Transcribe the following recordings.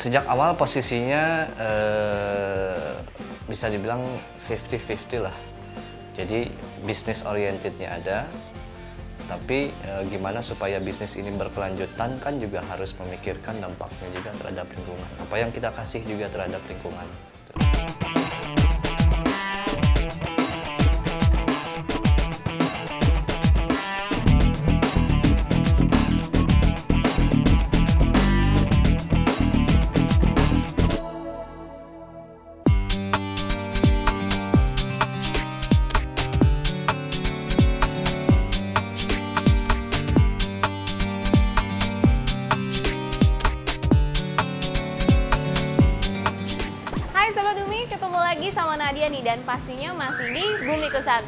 Sejak awal posisinya bisa dibilang 50-50 lah. Jadi bisnis orientednya ada, tapi gimana supaya bisnis ini berkelanjutan kan juga harus memikirkan dampaknya juga terhadap lingkungan. Apa yang kita kasih juga terhadap lingkungan. Ketemu lagi sama Nadia nih, dan pastinya masih di Bumiku 1.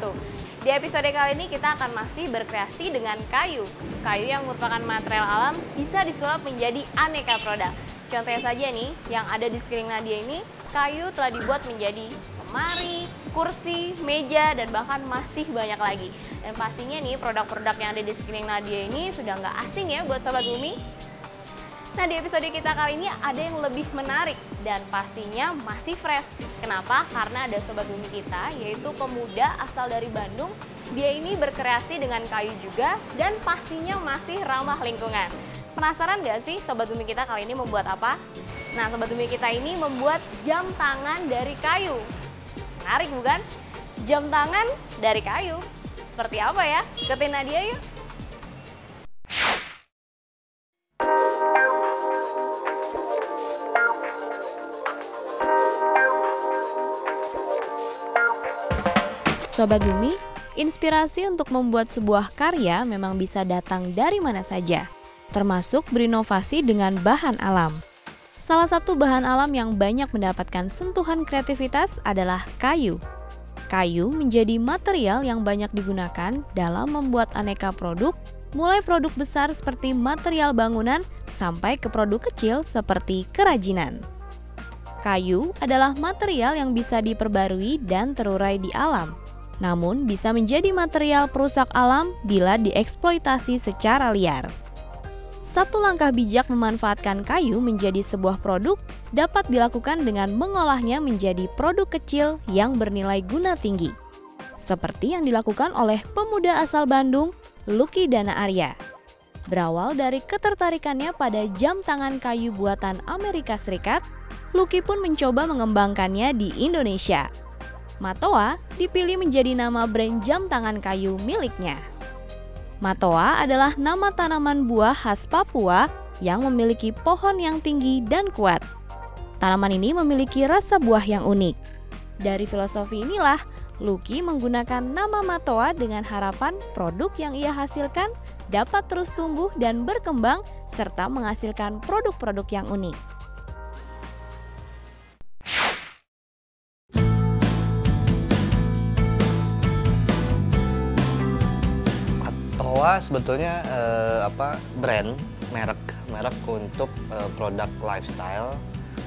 Di episode kali ini kita akan masih berkreasi dengan kayu. Kayu yang merupakan material alam bisa disulap menjadi aneka produk. Contohnya saja nih, yang ada di sekeliling Nadia ini, kayu telah dibuat menjadi lemari, kursi, meja, dan bahkan masih banyak lagi. Dan pastinya nih, produk-produk yang ada di sekeliling Nadia ini sudah nggak asing ya buat Sobat Bumi. Nah, di episode kita kali ini ada yang lebih menarik dan pastinya masih fresh. Kenapa? Karena ada Sobat Bumi kita, yaitu pemuda asal dari Bandung. Dia ini berkreasi dengan kayu juga dan pastinya masih ramah lingkungan. Penasaran nggak sih Sobat Bumi kita kali ini membuat apa? Nah, Sobat Bumi kita ini membuat jam tangan dari kayu. Menarik bukan? Jam tangan dari kayu. Seperti apa ya? Ikutin Nadia yuk! Sobat Bumi, inspirasi untuk membuat sebuah karya memang bisa datang dari mana saja, termasuk berinovasi dengan bahan alam. Salah satu bahan alam yang banyak mendapatkan sentuhan kreativitas adalah kayu. Kayu menjadi material yang banyak digunakan dalam membuat aneka produk, mulai produk besar seperti material bangunan sampai ke produk kecil seperti kerajinan. Kayu adalah material yang bisa diperbarui dan terurai di alam, namun bisa menjadi material perusak alam bila dieksploitasi secara liar. Satu langkah bijak memanfaatkan kayu menjadi sebuah produk dapat dilakukan dengan mengolahnya menjadi produk kecil yang bernilai guna tinggi. Seperti yang dilakukan oleh pemuda asal Bandung, Lucky Dana Arya. Berawal dari ketertarikannya pada jam tangan kayu buatan Amerika Serikat, Lucky pun mencoba mengembangkannya di Indonesia. Matoa dipilih menjadi nama brand jam tangan kayu miliknya. Matoa adalah nama tanaman buah khas Papua yang memiliki pohon yang tinggi dan kuat. Tanaman ini memiliki rasa buah yang unik. Dari filosofi inilah, Lucky menggunakan nama Matoa dengan harapan produk yang ia hasilkan dapat terus tumbuh dan berkembang serta menghasilkan produk-produk yang unik. Sebetulnya brand merek untuk produk lifestyle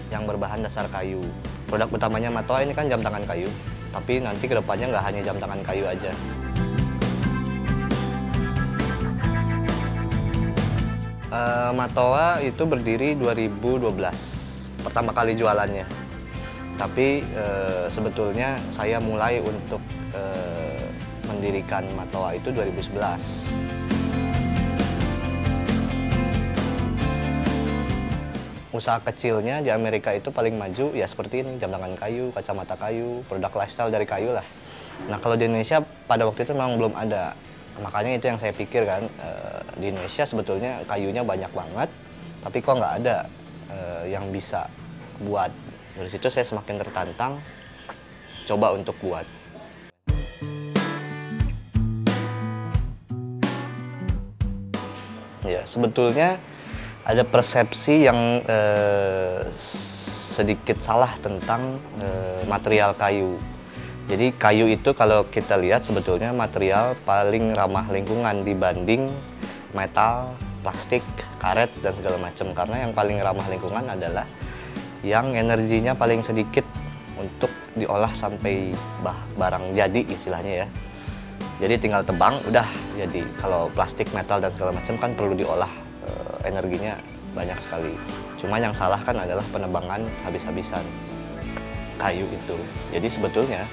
yang berbahan dasar kayu. Produk utamanya Matoa ini kan jam tangan kayu, tapi nanti kedepannya nggak hanya jam tangan kayu aja. Matoa itu berdiri 2012, pertama kali jualannya. Tapi sebetulnya saya mulai untuk mendirikan Matoa itu 2011. Usaha kecilnya di Amerika itu paling maju ya seperti ini, jam tangan kayu, kacamata kayu, produk lifestyle dari kayu lah. Nah, kalau di Indonesia pada waktu itu memang belum ada. Makanya itu yang saya pikir kan, di Indonesia sebetulnya kayunya banyak banget, tapi kok nggak ada yang bisa buat. Dari situ saya semakin tertantang coba untuk buat. Ya, sebetulnya ada persepsi yang sedikit salah tentang material kayu. Jadi kayu itu kalau kita lihat sebetulnya material paling ramah lingkungan dibanding metal, plastik, karet, dan segala macam. Karena yang paling ramah lingkungan adalah yang energinya paling sedikit untuk diolah sampai barang jadi istilahnya ya. Jadi tinggal tebang, udah jadi. Kalau plastik, metal, dan segala macam kan perlu diolah, energinya banyak sekali. Cuma yang salah kan adalah penebangan habis-habisan kayu itu. Jadi sebetulnya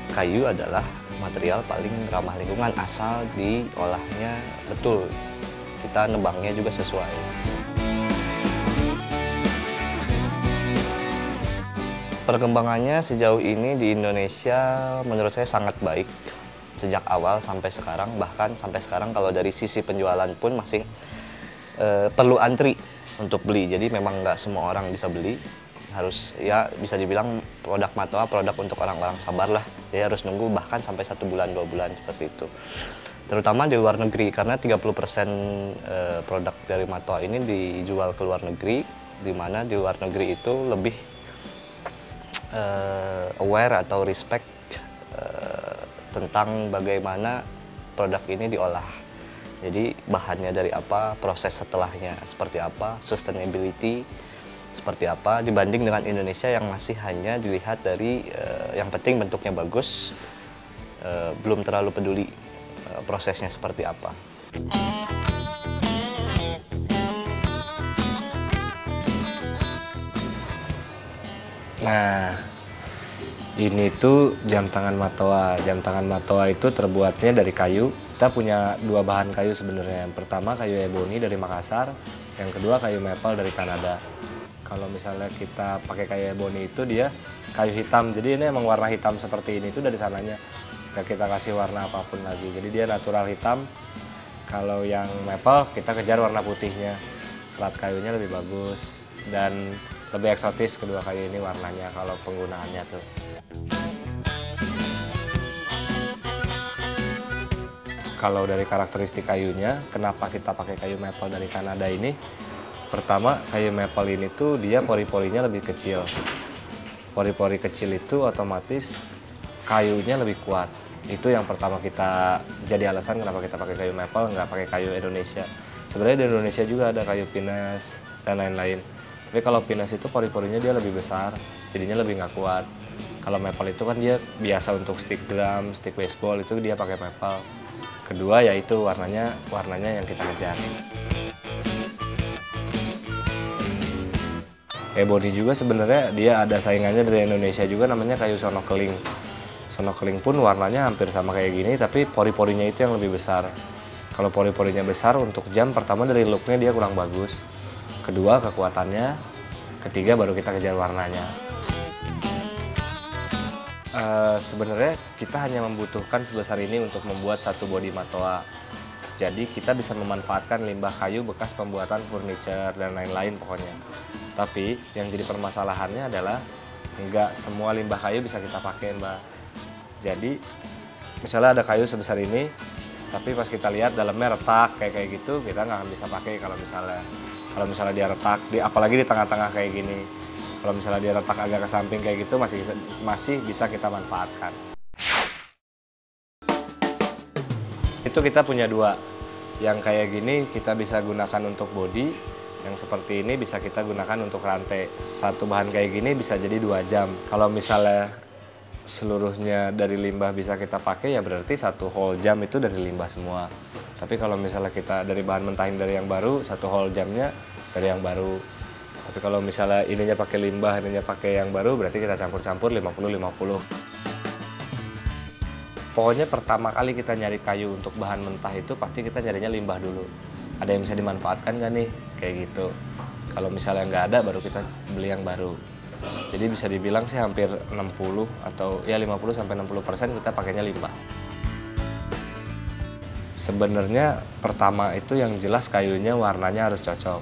kayu adalah material paling ramah lingkungan asal diolahnya betul. Kita nebangnya juga sesuai. Perkembangannya sejauh ini di Indonesia menurut saya sangat baik. Sejak awal sampai sekarang, bahkan sampai sekarang kalau dari sisi penjualan pun masih perlu antri untuk beli. Jadi memang nggak semua orang bisa beli. Harus, ya bisa dibilang produk Matoa produk untuk orang-orang sabar lah. Jadi harus nunggu bahkan sampai 1 bulan, 2 bulan seperti itu. Terutama di luar negeri, karena 30% produk dari Matoa ini dijual ke luar negeri, di mana di luar negeri itu lebih aware atau respect tentang bagaimana produk ini diolah. Jadi bahannya dari apa, proses setelahnya seperti apa, sustainability seperti apa, dibanding dengan Indonesia yang masih hanya dilihat dari yang penting bentuknya bagus, belum terlalu peduli prosesnya seperti apa. Nah, ini tuh jam tangan Matoa. Jam tangan Matoa itu terbuatnya dari kayu. Kita punya 2 bahan kayu sebenarnya. Yang pertama kayu ebony dari Makassar, yang kedua kayu maple dari Kanada. Kalau misalnya kita pakai kayu ebony itu dia kayu hitam, jadi ini emang warna hitam seperti ini itu dari sananya. Nggak kita kasih warna apapun lagi, jadi dia natural hitam. Kalau yang maple kita kejar warna putihnya, serat kayunya lebih bagus dan lebih eksotis kedua kayu ini warnanya kalau penggunaannya tuh. Kalau dari karakteristik kayunya, kenapa kita pakai kayu maple dari Kanada ini? Pertama, kayu maple ini tuh dia pori-porinya lebih kecil. Pori-pori kecil itu otomatis kayunya lebih kuat. Itu yang pertama kita jadi alasan kenapa kita pakai kayu maple, nggak pakai kayu Indonesia. Sebenarnya di Indonesia juga ada kayu pinus dan lain-lain. Tapi kalau pinus itu pori-porinya dia lebih besar, jadinya lebih nggak kuat. Kalau maple itu kan dia biasa untuk stick drum, stick baseball, itu dia pakai maple. Kedua yaitu warnanya yang kita kejar. Ebony juga sebenarnya dia ada saingannya dari Indonesia juga, namanya kayu sono keling. Sono keling pun warnanya hampir sama kayak gini, tapi pori-porinya itu yang lebih besar. Kalau pori-porinya besar untuk jam, pertama dari looknya dia kurang bagus. Kedua kekuatannya, ketiga baru kita kejar warnanya. Sebenarnya kita hanya membutuhkan sebesar ini untuk membuat satu bodi Matoa. Jadi kita bisa memanfaatkan limbah kayu bekas pembuatan furniture dan lain-lain pokoknya. Tapi yang jadi permasalahannya adalah nggak semua limbah kayu bisa kita pakai, Mbak. Jadi misalnya ada kayu sebesar ini, tapi pas kita lihat dalamnya retak kayak gitu, kita nggak akan bisa pakai kalau misalnya dia retak, apalagi di tengah-tengah kayak gini. Kalau misalnya dia retak agak ke samping kayak gitu, masih bisa kita manfaatkan. Itu kita punya 2. Yang kayak gini kita bisa gunakan untuk body. Yang seperti ini bisa kita gunakan untuk rantai. Satu bahan kayak gini bisa jadi 2 jam. Kalau misalnya seluruhnya dari limbah bisa kita pakai, ya berarti 1 whole jam itu dari limbah semua. Tapi kalau misalnya kita dari bahan mentahin dari yang baru, 1 whole jamnya dari yang baru. Tapi kalau misalnya ininya pakai limbah, ininya pakai yang baru, berarti kita campur-campur 50-50. Pokoknya pertama kali kita nyari kayu untuk bahan mentah itu pasti kita nyarinya limbah dulu. Ada yang bisa dimanfaatkan nggak nih? Kayak gitu. Kalau misalnya nggak ada, baru kita beli yang baru. Jadi bisa dibilang sih hampir 60 atau ya 50-60% kita pakainya limbah. Sebenarnya pertama itu yang jelas kayunya warnanya harus cocok.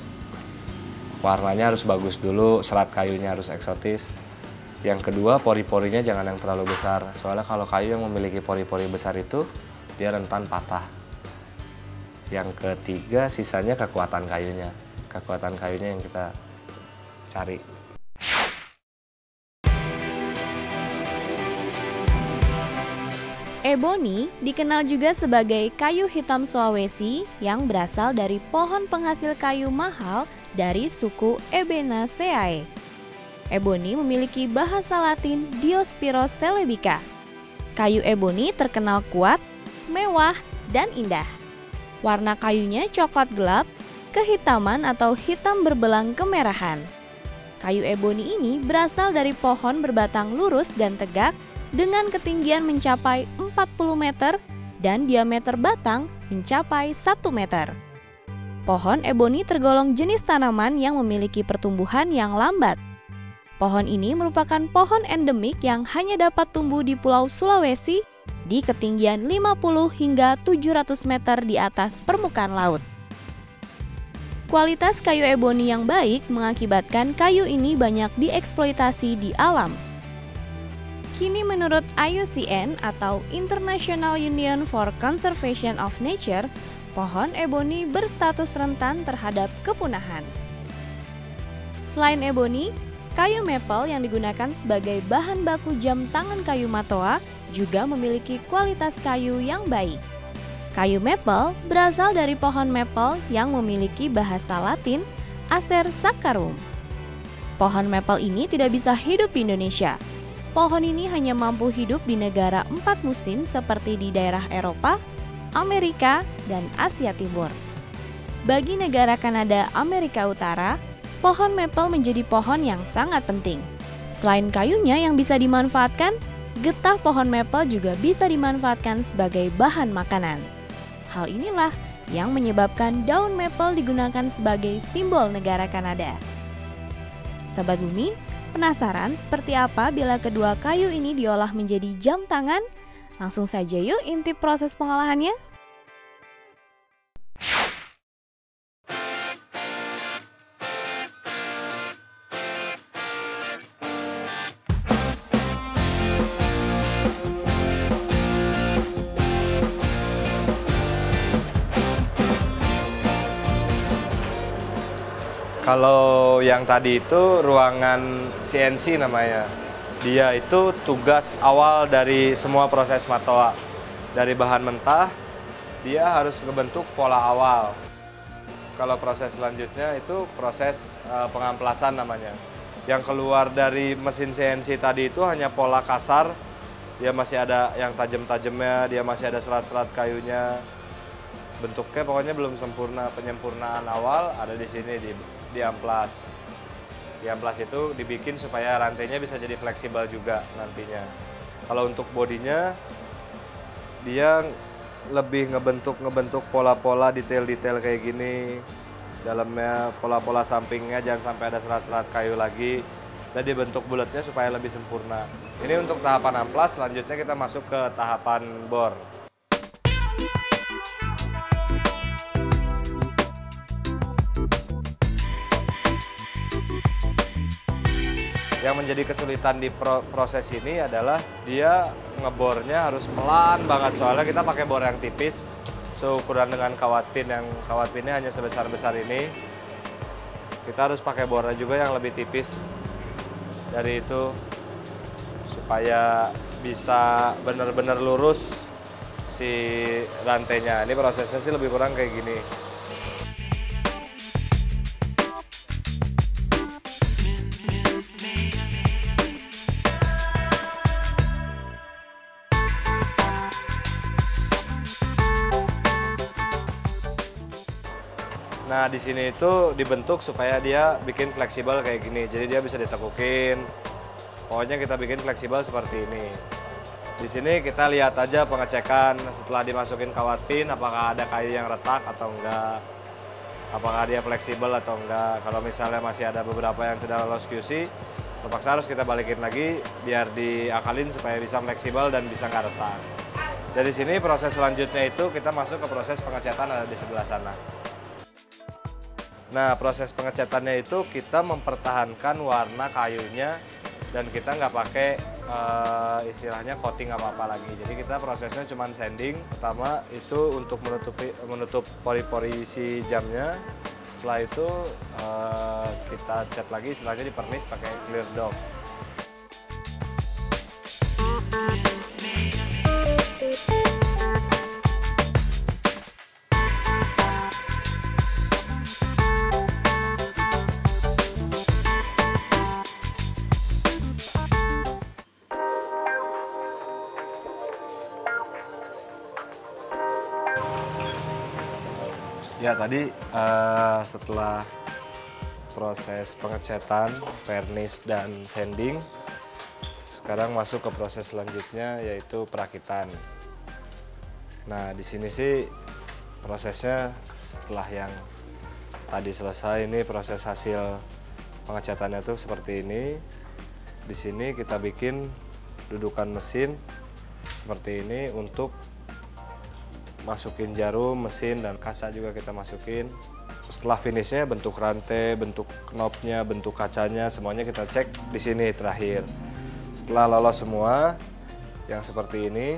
Warnanya harus bagus dulu, serat kayunya harus eksotis. Yang kedua, pori-porinya jangan yang terlalu besar. Soalnya kalau kayu yang memiliki pori-pori besar itu, dia rentan patah. Yang ketiga, sisanya kekuatan kayunya. Kekuatan kayunya yang kita cari. Ebony dikenal juga sebagai kayu hitam Sulawesi yang berasal dari pohon penghasil kayu mahal dari suku Ebenaceae. Ebony memiliki bahasa Latin Diospyros celebica. Kayu ebony terkenal kuat, mewah, dan indah. Warna kayunya coklat gelap kehitaman atau hitam berbelang kemerahan. Kayu eboni ini berasal dari pohon berbatang lurus dan tegak dengan ketinggian mencapai 40 meter dan diameter batang mencapai 1 meter. Pohon eboni tergolong jenis tanaman yang memiliki pertumbuhan yang lambat. Pohon ini merupakan pohon endemik yang hanya dapat tumbuh di Pulau Sulawesi di ketinggian 50 hingga 700 meter di atas permukaan laut. Kualitas kayu eboni yang baik mengakibatkan kayu ini banyak dieksploitasi di alam. Kini menurut IUCN atau International Union for Conservation of Nature, pohon eboni berstatus rentan terhadap kepunahan. Selain eboni, kayu maple yang digunakan sebagai bahan baku jam tangan kayu matoa juga memiliki kualitas kayu yang baik. Kayu maple berasal dari pohon maple yang memiliki bahasa Latin Acer saccharum. Pohon maple ini tidak bisa hidup di Indonesia. Pohon ini hanya mampu hidup di negara 4 musim seperti di daerah Eropa, Amerika, dan Asia Timur. Bagi negara Kanada Amerika Utara, pohon maple menjadi pohon yang sangat penting. Selain kayunya yang bisa dimanfaatkan, getah pohon maple juga bisa dimanfaatkan sebagai bahan makanan. Hal inilah yang menyebabkan daun maple digunakan sebagai simbol negara Kanada. Sobat Bumi, penasaran seperti apa bila kedua kayu ini diolah menjadi jam tangan? Langsung saja yuk intip proses pengolahannya. Kalau yang tadi itu ruangan CNC namanya. Dia itu tugas awal dari semua proses matoa. Dari bahan mentah, dia harus ngebentuk pola awal. Kalau proses selanjutnya itu proses pengamplasan namanya. Yang keluar dari mesin CNC tadi itu hanya pola kasar. Dia masih ada yang tajam-tajamnya, dia masih ada serat-serat kayunya. Bentuknya pokoknya belum sempurna. Penyempurnaan awal ada di sini di amplas. Di amplas itu dibikin supaya rantainya bisa jadi fleksibel juga nantinya. Kalau untuk bodinya, dia lebih ngebentuk pola-pola detail-detail kayak gini. Dalamnya pola-pola sampingnya jangan sampai ada serat-serat kayu lagi. Dan dibentuk bulatnya supaya lebih sempurna. Ini untuk tahapan amplas, selanjutnya kita masuk ke tahapan bor. Yang menjadi kesulitan di proses ini adalah dia ngebornya harus pelan banget, soalnya kita pakai bor yang tipis seukuran dengan kawat pin, yang kawat pinnya hanya sebesar-besar ini. Kita harus pakai bornya juga yang lebih tipis dari itu supaya bisa benar-benar lurus si rantainya. Ini prosesnya sih lebih kurang kayak gini. Nah, di sini itu dibentuk supaya dia bikin fleksibel kayak gini. Jadi dia bisa ditekukin. Pokoknya kita bikin fleksibel seperti ini. Di sini kita lihat aja pengecekan setelah dimasukin kawat pin, apakah ada kayu yang retak atau enggak. Apakah dia fleksibel atau enggak. Kalau misalnya masih ada beberapa yang tidak lolos QC, terpaksa harus kita balikin lagi biar diakalin supaya bisa fleksibel dan bisa nggak retak. Dari sini proses selanjutnya itu kita masuk ke proses pengecatan ada di sebelah sana. Nah, proses pengecatannya itu kita mempertahankan warna kayunya dan kita nggak pakai istilahnya coating apa-apa lagi. Jadi kita prosesnya cuma sanding. Pertama itu untuk menutup pori-pori si jamnya. Setelah itu kita cat lagi, setelahnya dipernis pakai clear dock. Ya tadi setelah proses pengecatan, varnish dan sanding, sekarang masuk ke proses selanjutnya yaitu perakitan. Nah di sini sih prosesnya setelah yang tadi selesai, ini proses hasil pengecatannya tuh seperti ini. Di sini kita bikin dudukan mesin seperti ini untuk masukin jarum, mesin, dan kaca juga kita masukin. Setelah finishnya, bentuk rantai, bentuk knopnya, bentuk kacanya, semuanya kita cek di sini terakhir. Setelah lolos semua, yang seperti ini,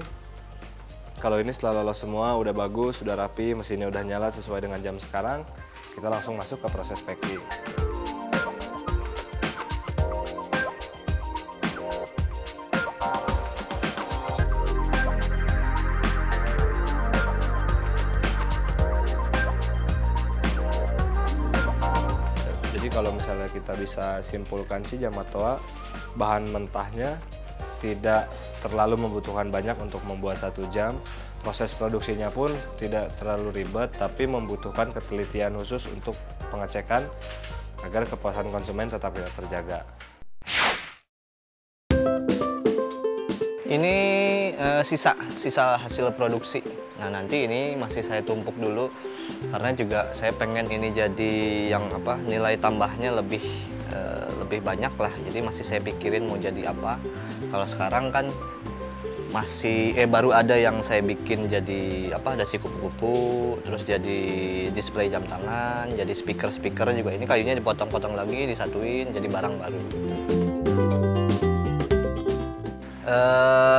kalau ini setelah lolos semua, udah bagus, sudah rapi, mesinnya udah nyala sesuai dengan jam sekarang, kita langsung masuk ke proses packing. Kalau misalnya kita bisa simpulkan sih Yamato, bahan mentahnya tidak terlalu membutuhkan banyak untuk membuat 1 jam. Proses produksinya pun tidak terlalu ribet, tapi membutuhkan ketelitian khusus untuk pengecekan agar kepuasan konsumen tetap terjaga. Ini sisa hasil produksi. Nah nanti ini masih saya tumpuk dulu karena juga saya pengen ini jadi yang nilai tambahnya lebih banyak lah. Jadi masih saya pikirin mau jadi apa. Kalau sekarang kan masih baru ada yang saya bikin jadi ada si kupu-kupu, terus jadi display jam tangan, jadi speaker juga. Ini kayunya dipotong-potong lagi, disatuin jadi barang baru.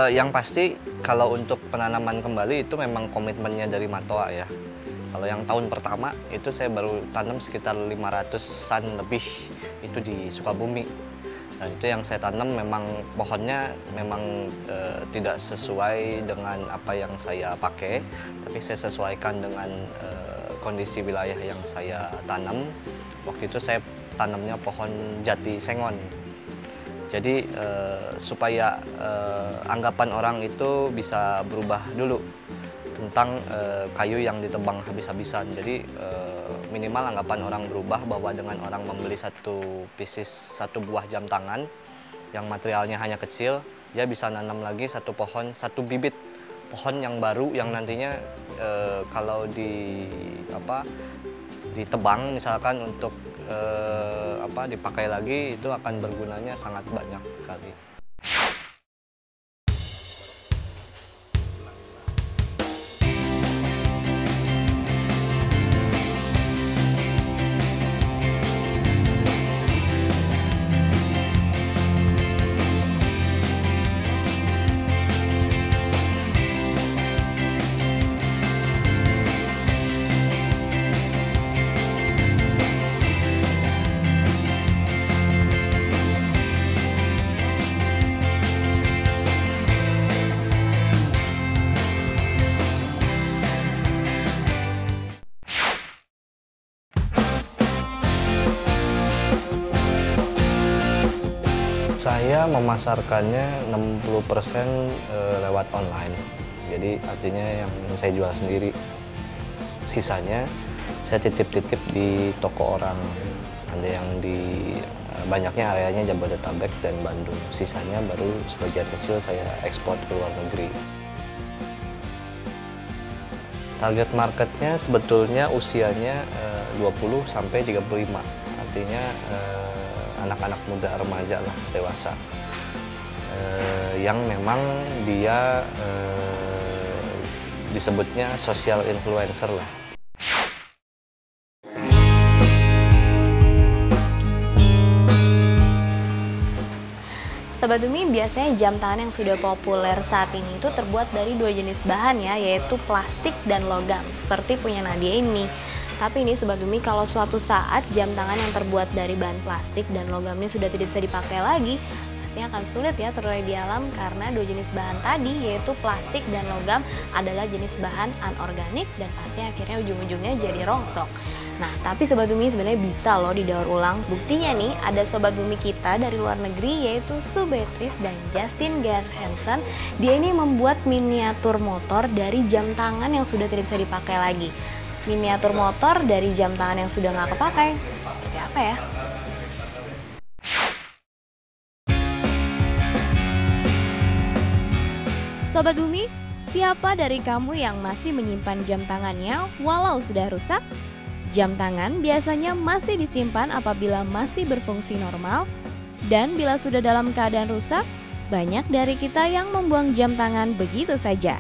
Yang pasti kalau untuk penanaman kembali itu memang komitmennya dari Matoa ya. Kalau yang tahun pertama itu saya baru tanam sekitar 500-an lebih itu di Sukabumi. Dan itu yang saya tanam memang pohonnya memang tidak sesuai dengan apa yang saya pakai, tapi saya sesuaikan dengan kondisi wilayah yang saya tanam. Waktu itu saya tanamnya pohon jati sengon. Jadi supaya anggapan orang itu bisa berubah dulu tentang kayu yang ditebang habis-habisan. Jadi minimal anggapan orang berubah bahwa dengan orang membeli satu buah jam tangan yang materialnya hanya kecil, dia bisa nanam lagi satu pohon, satu bibit pohon yang baru yang nantinya kalau ditebang misalkan untuk dipakai lagi itu akan bergunanya sangat banyak sekali. Saya memasarkannya 60% lewat online. Jadi artinya yang saya jual sendiri. Sisanya saya titip-titip di toko orang. Ada yang banyaknya areanya Jabodetabek dan Bandung. Sisanya baru sebagian kecil saya ekspor ke luar negeri. Target marketnya sebetulnya usianya 20 sampai 35. Artinya anak-anak muda, remaja lah, dewasa, yang memang dia disebutnya social influencer lah. Sobat Umi, biasanya jam tangan yang sudah populer saat ini itu terbuat dari 2 jenis bahan ya, yaitu plastik dan logam, seperti punya Nadia ini. Tapi ini Sobat Umi, kalau suatu saat jam tangan yang terbuat dari bahan plastik dan logamnya sudah tidak bisa dipakai lagi, pastinya akan sulit ya terurai di alam karena 2 jenis bahan tadi, yaitu plastik dan logam, adalah jenis bahan anorganik dan pasti akhirnya ujung-ujungnya jadi rongsok. Nah, tapi Sobat Bumi sebenarnya bisa loh didaur ulang. Buktinya nih, ada Sobat Bumi kita dari luar negeri yaitu Sue Beatrice dan Justin Gerhansen. Dia ini membuat miniatur motor dari jam tangan yang sudah tidak bisa dipakai lagi. Miniatur motor dari jam tangan yang sudah nggak kepakai. Seperti apa ya? Sobat Bumi, siapa dari kamu yang masih menyimpan jam tangannya walau sudah rusak? Jam tangan biasanya masih disimpan apabila masih berfungsi normal, dan bila sudah dalam keadaan rusak, banyak dari kita yang membuang jam tangan begitu saja.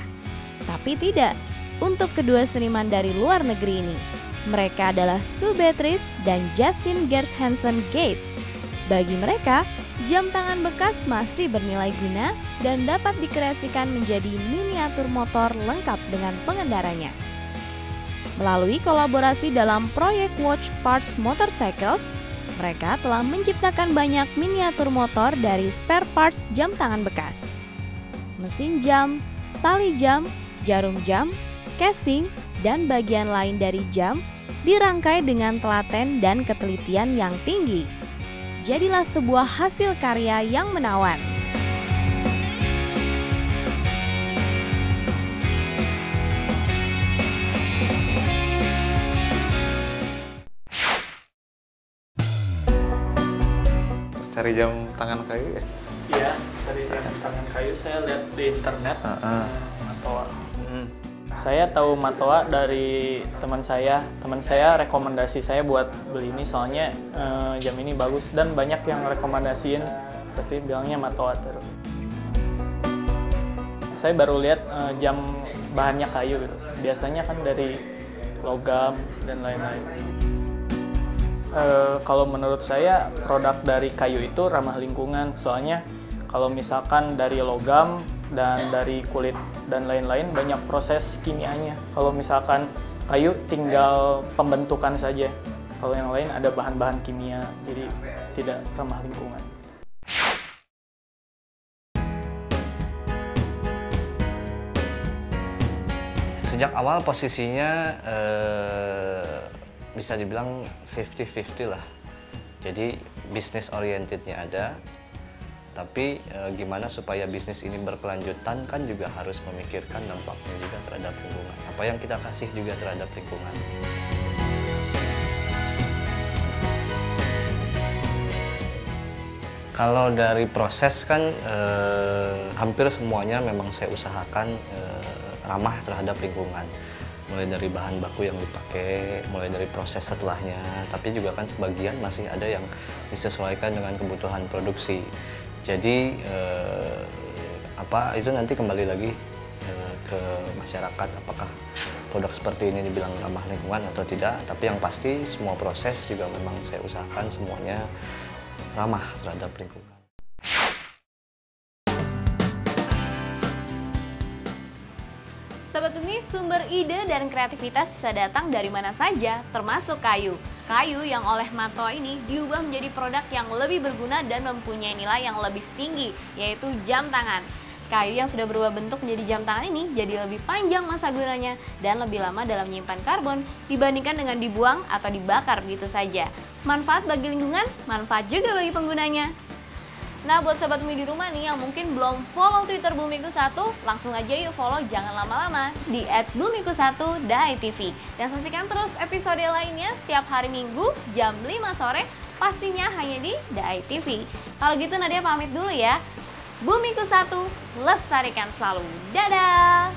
Tapi tidak, untuk kedua seniman dari luar negeri ini. Mereka adalah Sue Beatrice dan Justin Gers Hansen Gate. Bagi mereka, jam tangan bekas masih bernilai guna dan dapat dikreasikan menjadi miniatur motor lengkap dengan pengendaranya. Melalui kolaborasi dalam proyek Watch Parts Motorcycles, mereka telah menciptakan banyak miniatur motor dari spare parts jam tangan bekas. Mesin jam, tali jam, jarum jam, casing, dan bagian lain dari jam dirangkai dengan telaten dan ketelitian yang tinggi. Jadilah sebuah hasil karya yang menawan. Cari jam tangan kayu ya? Iya, cari jam tangan kayu saya lihat di internet. Matoa. Saya tahu Matoa dari teman saya. Teman saya rekomendasi saya buat beli ini soalnya jam ini bagus dan banyak yang rekomendasiin, pasti bilangnya Matoa terus. Saya baru lihat jam bahannya kayu gitu. Biasanya kan dari logam dan lain-lain. Kalau menurut saya produk dari kayu itu ramah lingkungan, soalnya kalau misalkan dari logam dan dari kulit dan lain-lain banyak proses kimianya. Kalau misalkan kayu tinggal pembentukan saja, kalau yang lain ada bahan-bahan kimia, jadi tidak ramah lingkungan. Sejak awal posisinya bisa dibilang 50-50 lah. Jadi bisnis orientednya ada, tapi gimana supaya bisnis ini berkelanjutan kan juga harus memikirkan dampaknya juga terhadap lingkungan. Apa yang kita kasih juga terhadap lingkungan. Kalau dari proses kan hampir semuanya memang saya usahakan ramah terhadap lingkungan. Mulai dari bahan baku yang dipakai, mulai dari proses setelahnya, tapi juga kan sebagian masih ada yang disesuaikan dengan kebutuhan produksi. Jadi itu nanti kembali lagi ke masyarakat, apakah produk seperti ini dibilang ramah lingkungan atau tidak. Tapi yang pasti semua proses juga memang saya usahakan semuanya ramah terhadap lingkungan. Sobat Bumi, sumber ide dan kreativitas bisa datang dari mana saja, termasuk kayu. Kayu yang oleh Matoa ini diubah menjadi produk yang lebih berguna dan mempunyai nilai yang lebih tinggi, yaitu jam tangan. Kayu yang sudah berubah bentuk menjadi jam tangan ini jadi lebih panjang masa gunanya dan lebih lama dalam menyimpan karbon dibandingkan dengan dibuang atau dibakar begitu saja. Manfaat bagi lingkungan, manfaat juga bagi penggunanya. Nah, buat Sobat Bumi di rumah nih yang mungkin belum follow Twitter Bumiku1, langsung aja yuk follow, jangan lama-lama di @bumiku1.tv. Dan saksikan terus episode lainnya setiap hari Minggu jam 5 sore, pastinya hanya di DAI.TV. Kalau gitu Nadia pamit dulu ya. Bumiku1, lestarikan selalu. Dadah!